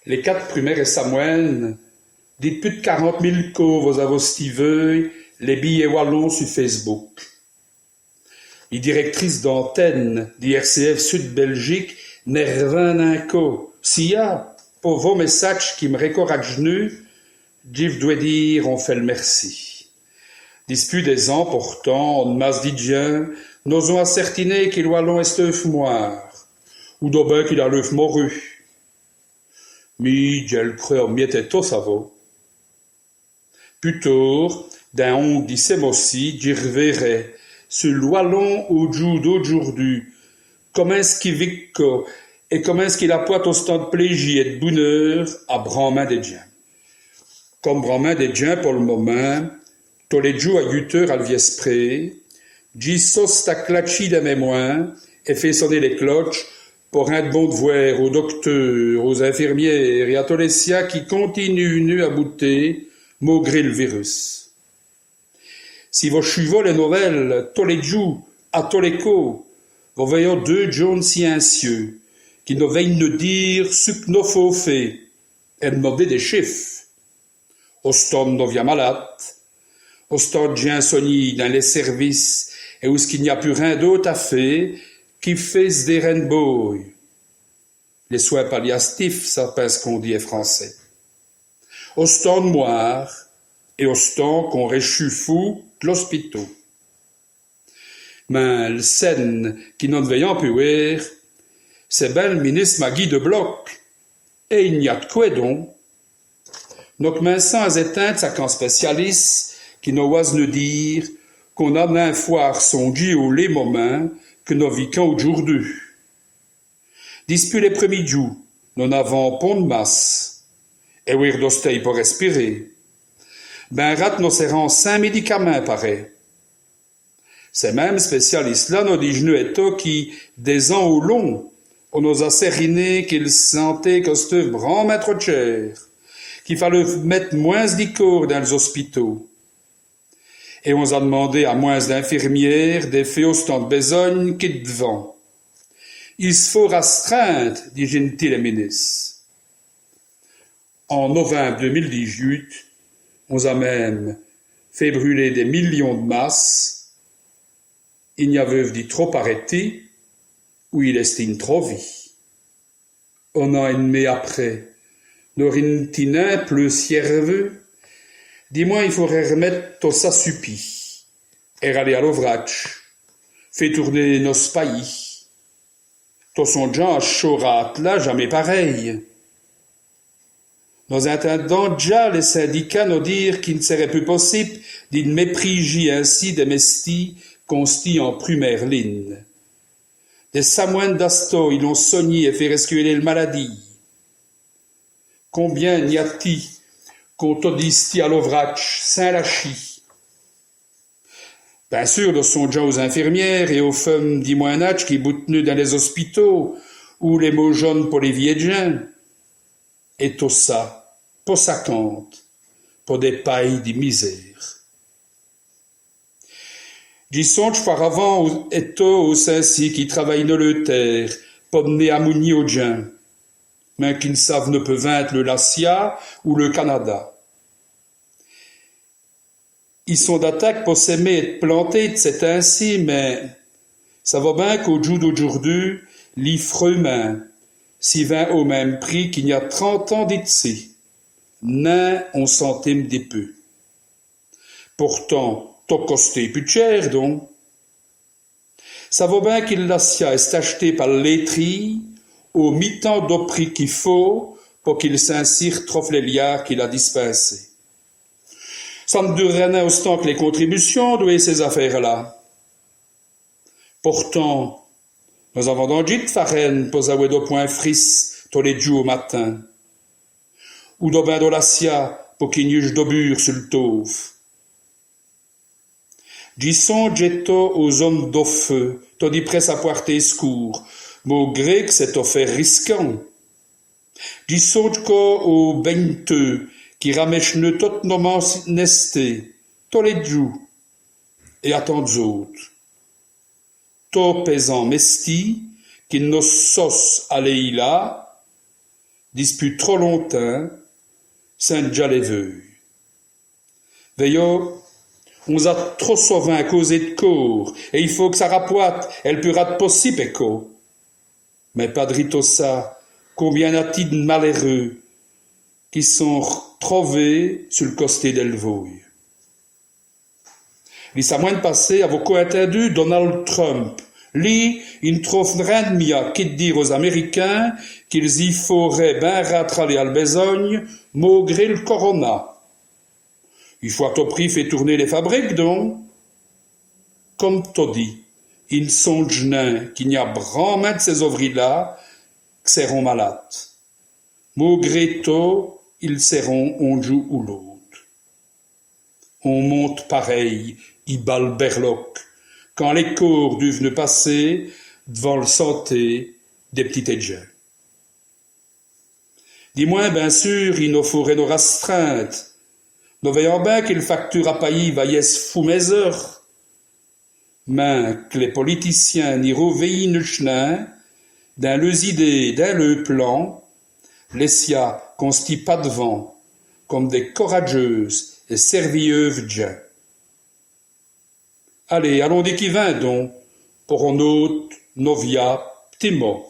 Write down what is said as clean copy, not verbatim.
Les 4 primaires et Samuel, dites plus de 40 000 covres à vos stiveux, les billets wallons sur Facebook. Les directrices d'antenne d'IRCF Sud-Belgique n'ervin un co. S'il y a pour vos messages qui me récorragent nu, je dois dire on fait le merci. Disput des ans pourtant, on masse d'idjien, n'osons ascertiner qu'il wallon est œuf moire, ou d'obin qu'il a l'œuf moru. Mi, j'el crois miette tout ça vaut. Plutôt, d'un ongle dissem aussi, j'y reverrai, ce wallon au jour d'aujourd'hui, comment est-ce qu'il vicco, et comment est-ce qu'il apporte au stand de plaisir et de bonheur à Brandmain des Diens. Comme Brandmain des Diens pour le moment, tous les jours à 8 heures à l'viespré, j'y sauce ta clatchi de mémoire et fait sonner les cloches pour un bon devoir aux docteurs, aux infirmières et à tous les siens qui continuent nus à bouter, malgré le virus. Si vos chevaux les nouvelles, tous les jours, à tous les coups, vous voyez 2 jaunes scientieux, qui nous veillent nous dire ce que nous faut faire, et demander des chiffres. Au stand nous vient malade, au stand j'ai un sonny dans les services, et où ce qu'il n'y a plus rien d'autre à faire, qui fait des rainbows. Les soins palliatifs, ça pense qu'on dit en français. Au stand noir, et au stand qu'on réchue fou de l'hospital. Mais le scène qui n'en veillant plus voir, c'est ben le ministre Magui de Bloc. Et il n'y a de quoi donc. Donc maintenant, à éteindre sa camp spécialiste qui n'ose nous dire qu'on a d'un foire son Dieu ou les moments que nous vivons aujourd'hui. Dispute les premiers jours, nous n'avons pas de masse. Et oui, d'ostei pour respirer. Ben rat nous serrons 5 médicaments pareil. Ces mêmes spécialistes-là nous disent nous et toi qui, des ans au long, on nous a sériné qu'ils sentaient que c'était vraiment trop cher, qu'il fallait mettre moins d'icônes dans les hôpitaux. Et on a demandé à moins d'infirmières des faits au stand de besogne qui devant. Il se faut restreindre, dit gentil le ministre. En novembre 2018, on a même fait brûler des millions de masses. Il n'y avait dit trop arrêté, ou il estime trop vie. Un an et demi après, nos rintinins plus sierveux, dis-moi, il faudrait remettre tout ça supi, et aller à l'ouvrage, fait tourner nos pays. Tout son gens à chorat là, jamais pareil. Nous entendons déjà les syndicats nous dire qu'il ne serait plus possible d'une méprigie ainsi des mestis consti en première ligne. Des samoines d'asto, ils l'ont sogné et fait rescuer le maladie. Combien n'y a-t-il qu'on te dit à l'ouvrage, Saint-Lachis? Bien sûr, nous sommes déjà aux infirmières et aux femmes d'Imoinach qui boutent nus dans les hôpitaux, ou les mots jaunes pour les vieilles. Et tout ça, pour sa compte, pour des pailles de misère. J'y songe par avant et tôt au Saint-Cy qui travaillent dans le terre, pour mener à mouni au djin, mais qui ne savent ne peut vaincre le Lassia ou le Canada. Ils sont d'attaque pour s'aimer et de planter, c'est ainsi, mais ça va bien qu'au jour d'aujourd'hui, l'ifreux main, s'y vint au même prix qu'il y a 30 ans d'ici, nain on centime des peu. Pourtant, t'as costé plus cher, donc. Ça vaut bien qu'il l'assia est acheté par le laiterie au mi-temps de prix qu'il faut pour qu'il s'insire trop les liards qu'il a dispensés. Ça ne durerait rien autant que les contributions de ces affaires-là. Pourtant, nous avons donc dit de farine pour avoir de point fris tous les jours au matin. Ou de bain de l'assia pour qu'il n'y ait de bure sur le taufe. Disons jetto aux hommes d'offeux, tandis presse à porter secours, mot grec c'est offert risquant. Disons aux baigneteux, qui ramèchent tout nos nestés, tous les jours, et à tant d'autres. Tout pesant mesti, qui nos sauce à là, dispute trop longtemps, saint déjà les veuilles. Veillot, on a trop souvent causé de cours, et il faut que ça rapoite, elle pourra de possible écho. Mais padrito ça, combien a-t-il de malheureux qui sont retrouvés sur le costé d'Elvouille. Il a moins de passer à vos co-intendus Donald Trump. Lui, il ne trouve rien de mieux qu'à dire aux Américains qu'ils y feraient bien rattraler à la besogne, malgré le corona. Il faut à tout prix faire tourner les fabriques, donc. Comme t'as dit, ils sont genins qu'il n'y a vraiment de ces ouvriers-là qui seront malades. Malgré tout, ils seront un jour ou l'autre. On monte pareil, il balle berloque, quand les cours doivent passer devant le santé des petits gens. Dis-moi, bien sûr, il nous faudrait nos restreintes. Nous voyons bien qu'il facture à payer vaillesse fou mes heures. Mais que les politiciens n'y reveillent le chenin, dans leurs idées, dans le plan, les sia constient pas devant, comme des courageuses et servieuses gens. Allez, allons des qui vint donc, pour un autre, novia, petit mot.